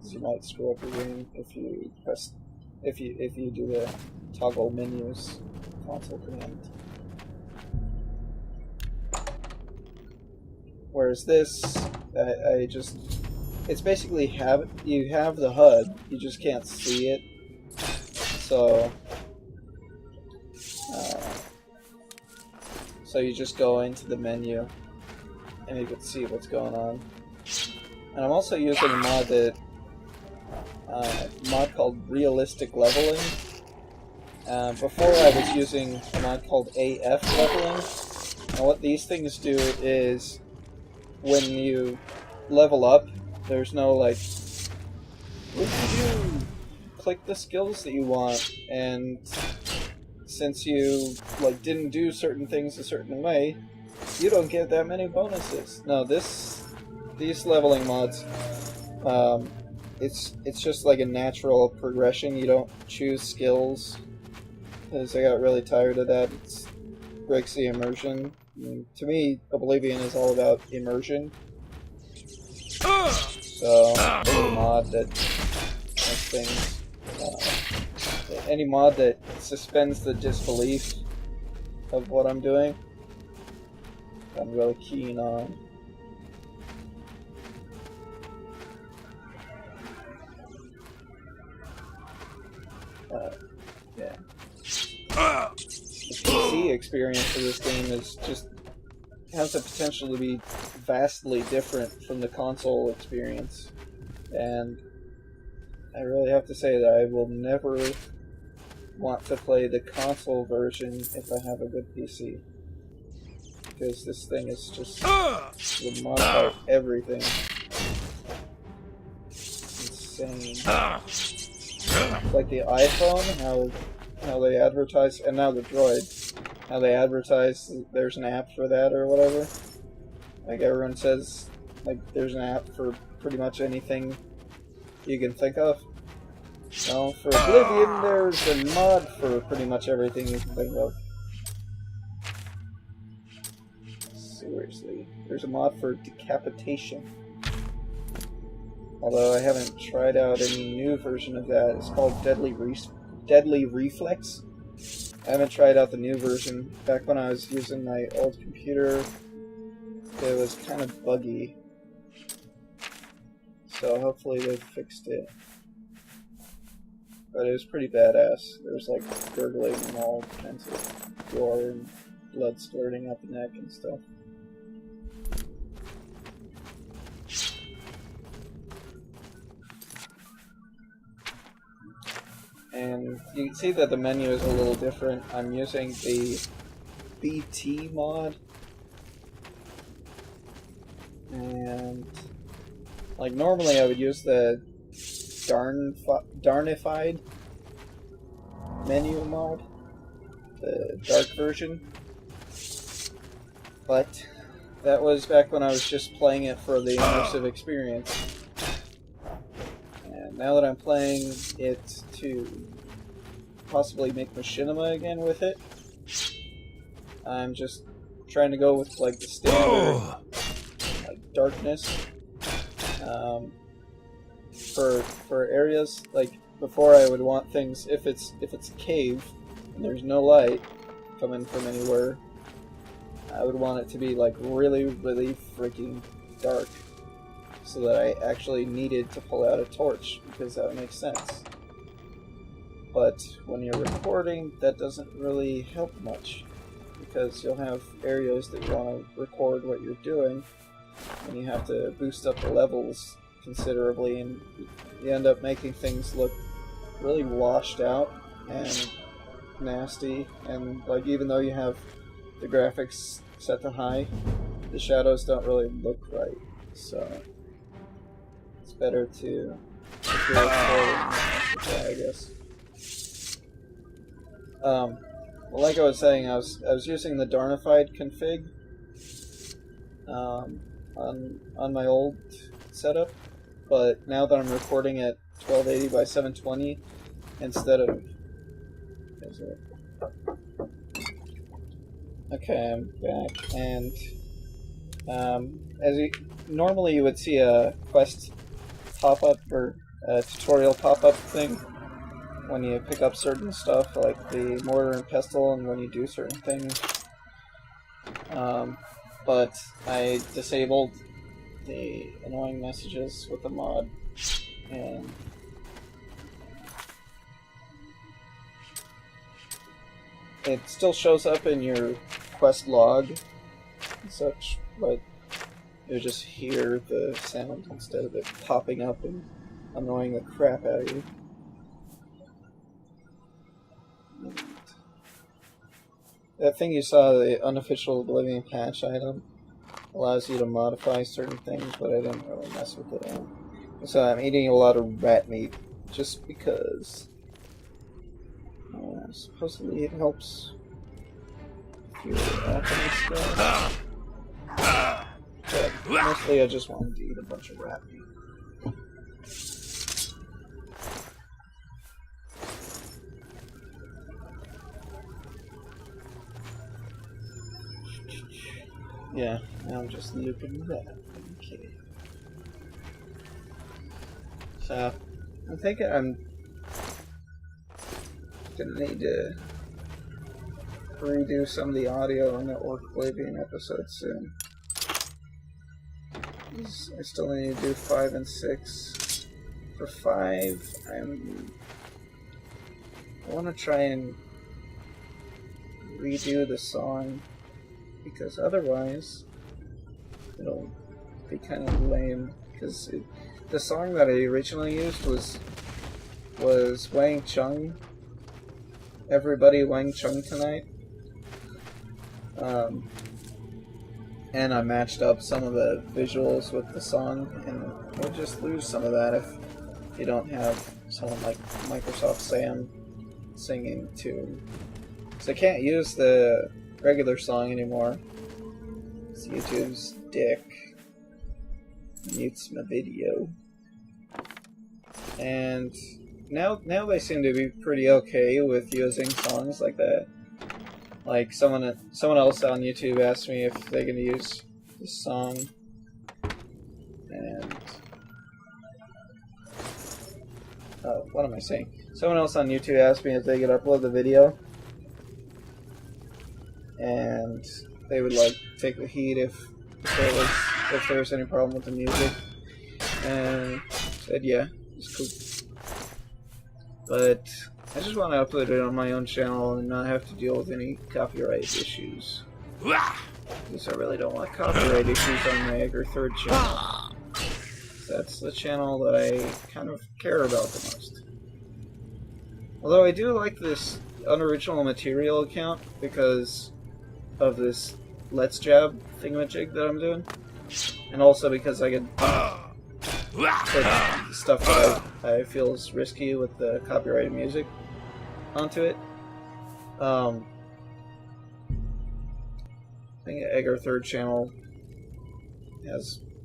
So you might screw up your game if you press if you do the toggle menus console command. Whereas this, I just, it's basically you have the HUD, you just can't see it. So you just go into the menu and you can see what's going on. And I'm also using a mod called Realistic Leveling. Before I was using a mod called AF Leveling. And what these things do is, when you level up, there's no like, what do you do? Click the skills that you want, and since you like didn't do certain things a certain way, you don't get that many bonuses. No, these leveling mods, it's just like a natural progression. You don't choose skills, because I got really tired of that. It breaks the immersion. I mean, to me, Oblivion is all about immersion. So, any mod that makes things, any mod that suspends the disbelief of what I'm doing, I'm really keen on. Yeah. The PC experience for this game is has the potential to be vastly different from the console experience, and I really have to say that I will never want to play the console version if I have a good PC, because this thing is just will modify everything. Insane. It's like the iPhone, how they advertise, and now the Droid, how they advertise there's an app for that or whatever. Like everyone says, like there's an app for pretty much anything you can think of. Well, for Oblivion, there's a mod for pretty much everything you can think of. Seriously, there's a mod for decapitation. Although I haven't tried out any new version of that. It's called Deadly Reflex. I haven't tried out the new version. Back when I was using my old computer, it was kind of buggy. So hopefully they've fixed it. But it was pretty badass. There was like gurgling and all kinds of gore and blood squirting out the neck and stuff. And you can see that the menu is a little different. I'm using the BT mod. And like normally I would use the Darnified menu mod, the dark version. But that was back when I was just playing it for the immersive experience. And now that I'm playing it to possibly make machinima again with it, I'm just trying to go with like the standard like darkness. For areas, like before I would want things, if it's a cave and there's no light coming from anywhere, I would want it to be like really, really freaking dark, so that I actually needed to pull out a torch, because that would make sense. But when you're recording, that doesn't really help much, because you'll have areas that you want to record what you're doing, and you have to boost up the levels considerably, and you end up making things look really washed out and nasty, and like even though you have the graphics set to high, the shadows don't really look right, so it's better to I guess. Well, like I was saying, I was using the Darnified config on my old setup, but now that I'm recording at 1280 by 720 instead of... Okay, I'm back, and normally you would see a quest pop up, or tutorial pop-up thing when you pick up certain stuff, like the mortar and pestle, and when you do certain things. But I disabled the annoying messages with the mod, and it still shows up in your quest log and such, but you just hear the sound instead of it popping up and annoying the crap out of you. And that thing you saw, the unofficial Oblivion patch item, allows you to modify certain things, but I didn't really mess with it. So I'm eating a lot of rat meat just because supposedly it helps with your alchemy stuff. But mostly I just wanted to eat a bunch of rat meat. Yeah, now I'm just looping that. Okay. So, I'm thinking I'm gonna need to redo some of the audio on the Oblivion episode soon. I still need to do 5 and 6. For 5, I want to try and redo the song, because otherwise it'll be kind of lame. Because the song that I originally used was Wang Chung. Everybody Wang Chung tonight. And I matched up some of the visuals with the song, and we'll just lose some of that if you don't have someone like Microsoft Sam singing too. So I can't use the regular song anymore. It's YouTube's dick. Mutes my video. And now they seem to be pretty okay with using songs like that. Like someone else on YouTube asked me if they're gonna use this song, and what am I saying? Someone else on YouTube asked me if they could upload the video, and they would like take the heat if there was any problem with the music, and said yeah, it's cool. But I just want to upload it on my own channel and not have to deal with any copyright issues. Because I really don't want copyright issues on my Egger 3rd channel. That's the channel that I kind of care about the most. Although I do like this unoriginal material account because of this Let's Jab thingamajig that I'm doing. And also because I can put stuff that I feel is risky with the copyrighted music onto it. I think Egger 3rd channel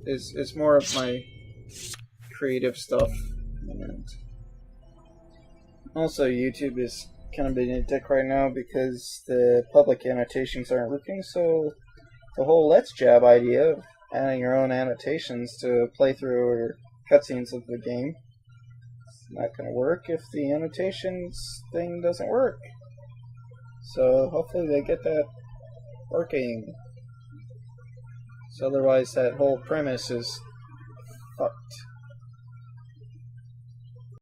is more of my creative stuff, and also YouTube is kind of being a dick right now because the public annotations aren't working, so the whole Let's Jab idea of adding your own annotations to playthrough or cutscenes of the game, it's not going to work if the annotations thing doesn't work. So hopefully they get that working. So otherwise that whole premise is fucked.